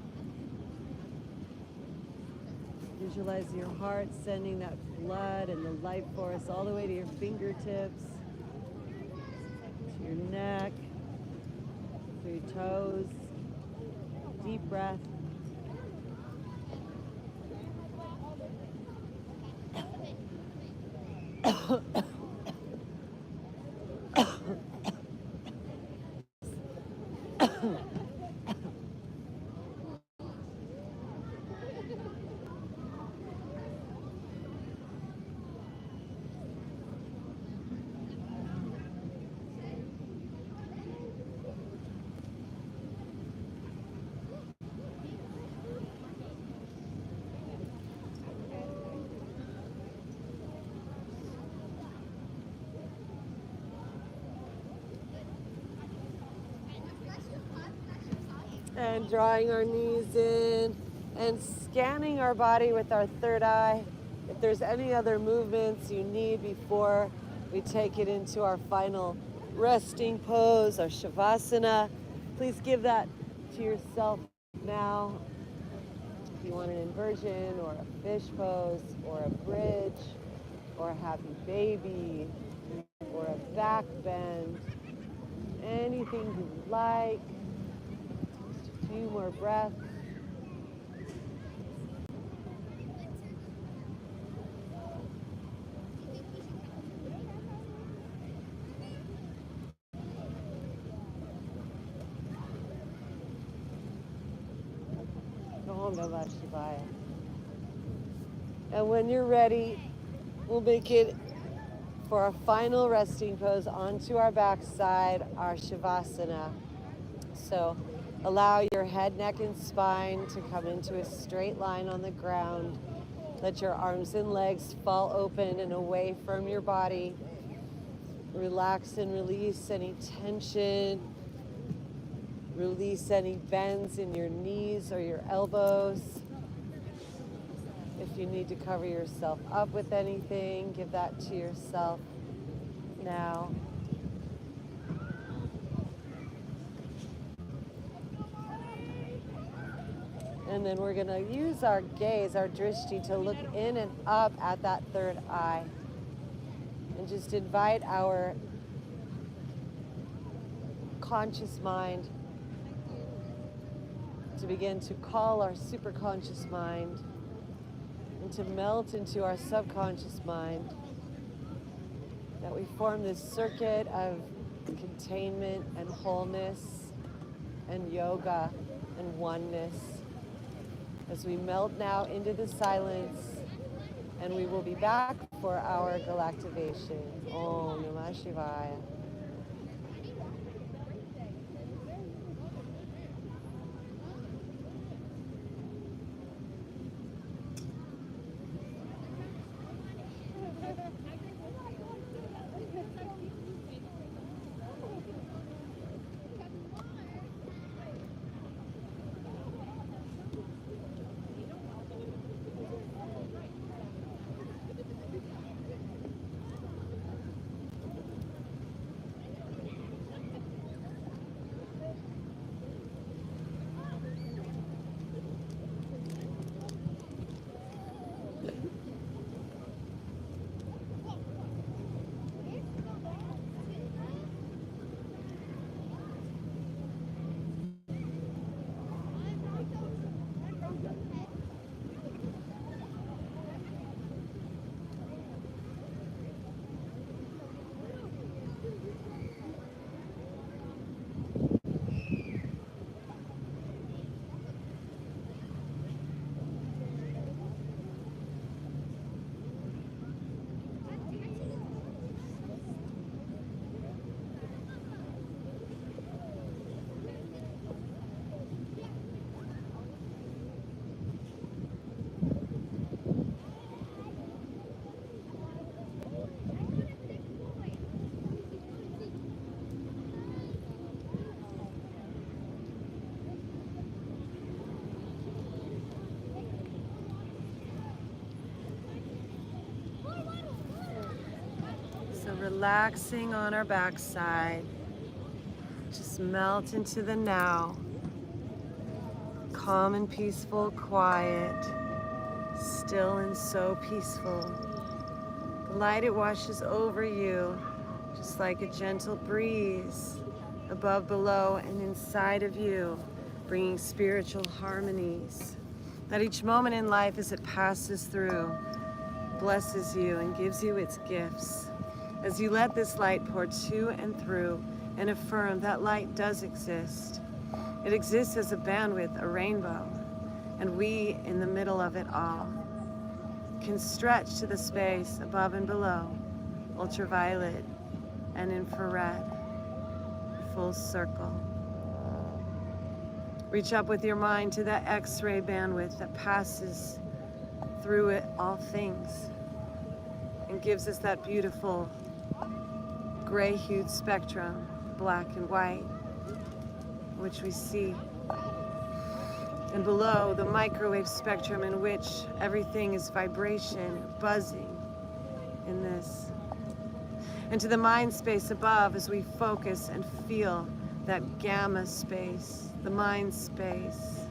Speaker 1: Visualize your heart sending that blood and the life force all the way to your fingertips, to your neck, to your toes. Deep breath. And drawing our knees in and scanning our body with our third eye. If there's any other movements you need before we take it into our final resting pose, our Shavasana, please give that to yourself now. If you want an inversion or a fish pose or a bridge or a happy baby or a back bend, anything you like. A few more breaths. Om Namah Shivaya. And when you're ready, we'll make it for our final resting pose onto our backside, our Shavasana. So allow your head, neck, and spine to come into a straight line on the ground. Let your arms and legs fall open and away from your body. Relax and release any tension. Release any bends in your knees or your elbows. If you need to cover yourself up with anything, give that to yourself now. And then we're gonna use our gaze, our drishti, to look in and up at that third eye. And just invite our conscious mind to begin to call our superconscious mind and to melt into our subconscious mind. That we form this circuit of containment and wholeness and yoga and oneness. As we melt now into the silence, and we will be back for our Galactivation. Om Namah Shivaya. Relaxing on our backside, just melt into the now, calm and peaceful, quiet, still and so peaceful. The light, it washes over you, just like a gentle breeze, above, below, and inside of you, bringing spiritual harmonies. That each moment in life as it passes through, blesses you and gives you its gifts. As you let this light pour to and through and affirm that light does exist. It exists as a bandwidth, a rainbow, and we in the middle of it all can stretch to the space above and below, ultraviolet and infrared, full circle. Reach up with your mind to that X-ray bandwidth that passes through it all things and gives us that beautiful gray-hued spectrum, black and white, which we see. And below, the microwave spectrum in which everything is vibration, buzzing in this. And to the mind space above as we focus and feel that gamma space, the mind space.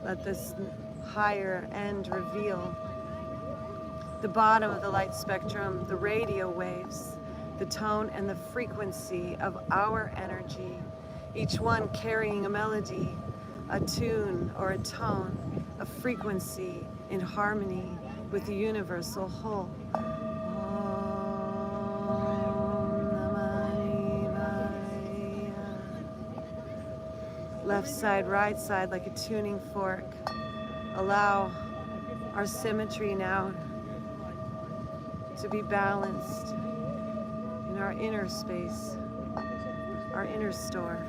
Speaker 1: Let this higher end reveal the bottom of the light spectrum, the radio waves, the tone and the frequency of our energy, each one carrying a melody, a tune or a tone, a frequency in harmony with the universal whole. Left side, right side, like a tuning fork. Allow our symmetry now to be balanced in our inner space, our inner store.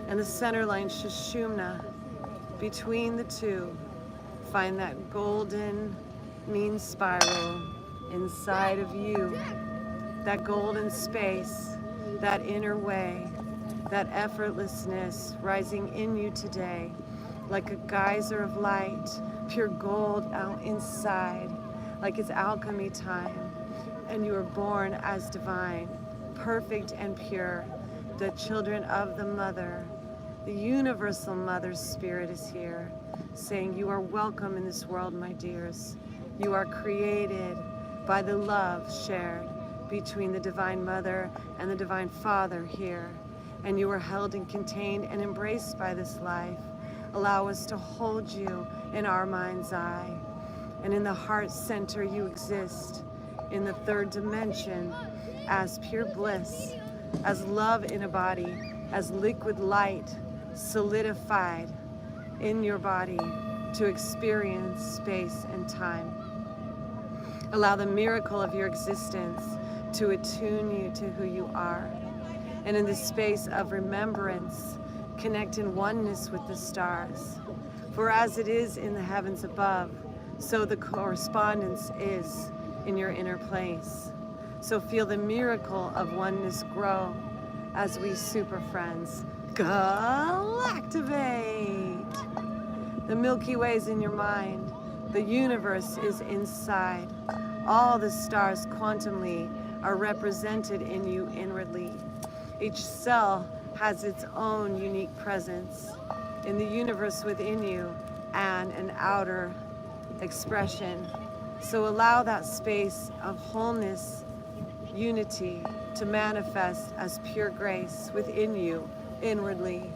Speaker 1: And the center line, Sushumna, between the two, find that golden mean spiral inside of you, that golden space, that inner way, that effortlessness rising in you today, like a geyser of light, pure gold out inside, like it's alchemy time, and you are born as divine, perfect and pure, the children of the Mother. The universal Mother Spirit is here, saying you are welcome in this world, my dears. You are created by the love shared between the Divine Mother and the Divine Father here, and you are held and contained and embraced by this life. Allow us to hold you in our mind's eye. And in the heart center you exist, in the third dimension, as pure bliss, as love in a body, as liquid light, solidified in your body to experience space and time. Allow the miracle of your existence to attune you to who you are. And in this space of remembrance, connect in oneness with the stars. For as it is in the heavens above, so the correspondence is in your inner place. So feel the miracle of oneness grow as we super friends Galactivate. The Milky Way is in your mind. The universe is inside. All the stars quantumly are represented in you inwardly. Each cell has its own unique presence in the universe within you and an outer expression. So allow that space of wholeness, unity to manifest as pure grace within you inwardly,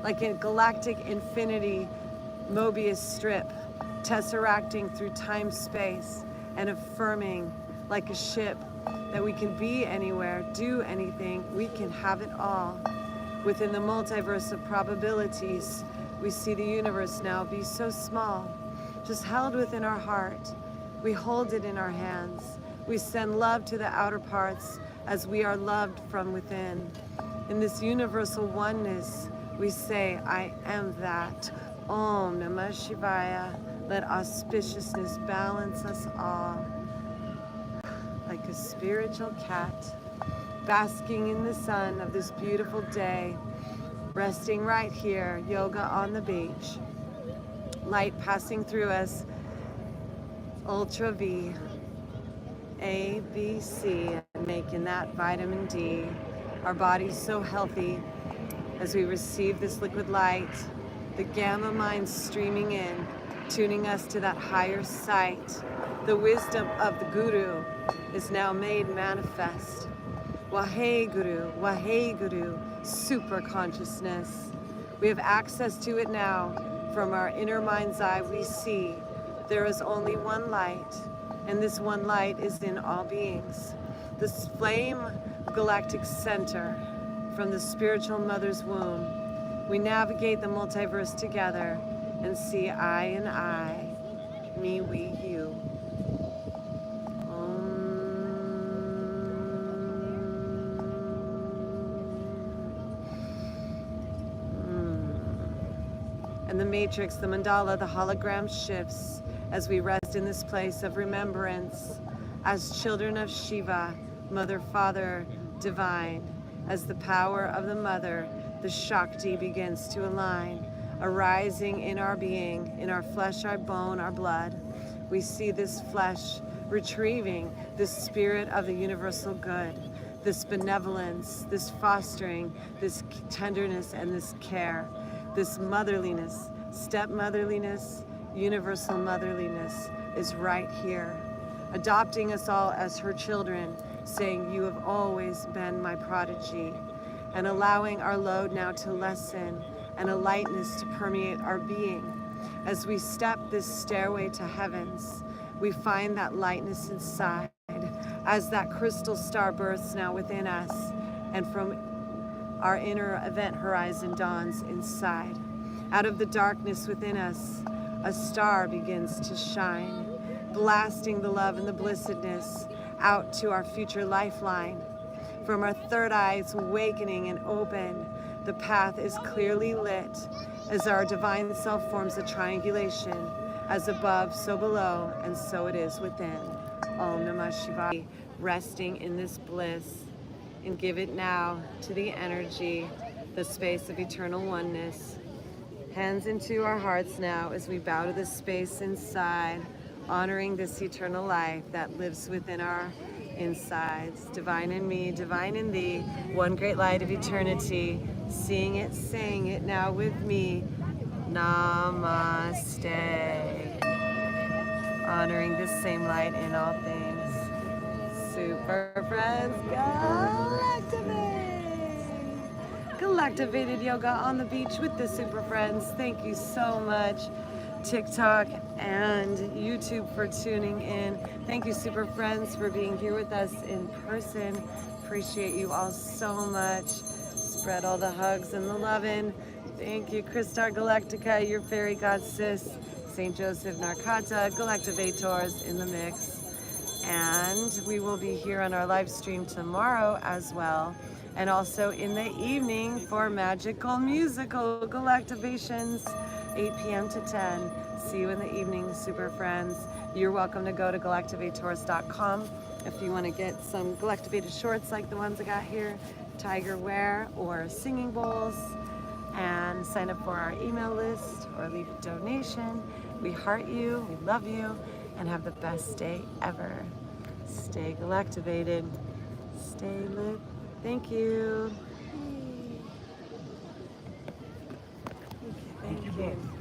Speaker 1: like a galactic infinity Mobius strip, tesseracting through time, space, and affirming like a ship that we can be anywhere, do anything, we can have it all. Within the multiverse of probabilities, we see the universe now be so small, just held within our heart. We hold it in our hands. We send love to the outer parts as we are loved from within. In this universal oneness, we say, I am that. Om Namah Shivaya. Let auspiciousness balance us all. Like a spiritual cat, basking in the sun of this beautiful day, resting right here, yoga on the beach. Light passing through us, Ultra V, A, B, C, and making that vitamin D. Our body's so healthy as we receive this liquid light, the gamma mind streaming in, tuning us to that higher sight. The wisdom of the Guru is now made manifest. Waheguru, super consciousness. We have access to it now. From our inner mind's eye, we see there is only one light, and this one light is in all beings. This flame galactic center from the spiritual mother's womb. We navigate the multiverse together and see I and I, me, we, you. And the matrix, the mandala, the hologram shifts as we rest in this place of remembrance as children of Shiva, Mother, Father, Divine. As the power of the Mother, the Shakti begins to align, arising in our being, in our flesh, our bone, our blood. We see this flesh retrieving this spirit of the universal good, this benevolence, this fostering, this tenderness and this care, this motherliness, stepmotherliness, universal motherliness is right here, adopting us all as her children, saying, you have always been my prodigy, and allowing our load now to lessen and a lightness to permeate our being. As we step this stairway to heavens, we find that lightness inside, as that crystal star bursts now within us, and from our inner event horizon dawns inside. Out of the darkness within us, a star begins to shine, blasting the love and the blessedness out to our future lifeline. From our third eye, it's awakening and open. The path is clearly lit as our divine self forms a triangulation, as above, so below, and so it is within. Om Namah Shivaya. Resting in this bliss, and give it now to the energy, the space of eternal oneness. Hands into our hearts now as we bow to the space inside, honoring this eternal life that lives within our insides. Divine in me, divine in thee, one great light of eternity. Seeing it, saying it now with me. Namaste. Honoring this same light in all things. Super friends, Galactivate! Galactivated yoga on the beach with the super friends. Thank you so much, TikTok and YouTube, for tuning in. Thank you, super friends, for being here with us in person. Appreciate you all so much. Spread all the hugs and the loving. Thank you, Christar Galactica, your fairy god sis, St. Joseph Narkata, Galactivators in the mix. And we will be here on our live stream tomorrow as well, and also in the evening for magical musical Galactivations, 8 p.m. to 10. See you in the evening, super friends. You're welcome to go to galactivators.com if you want to get some Galactivated shorts like the ones I got here, tiger wear, or singing bowls, and sign up for our email list or leave a donation. We heart you, we love you, and have the best day ever. Stay galactivated, stay lit. Thank you. Thank you.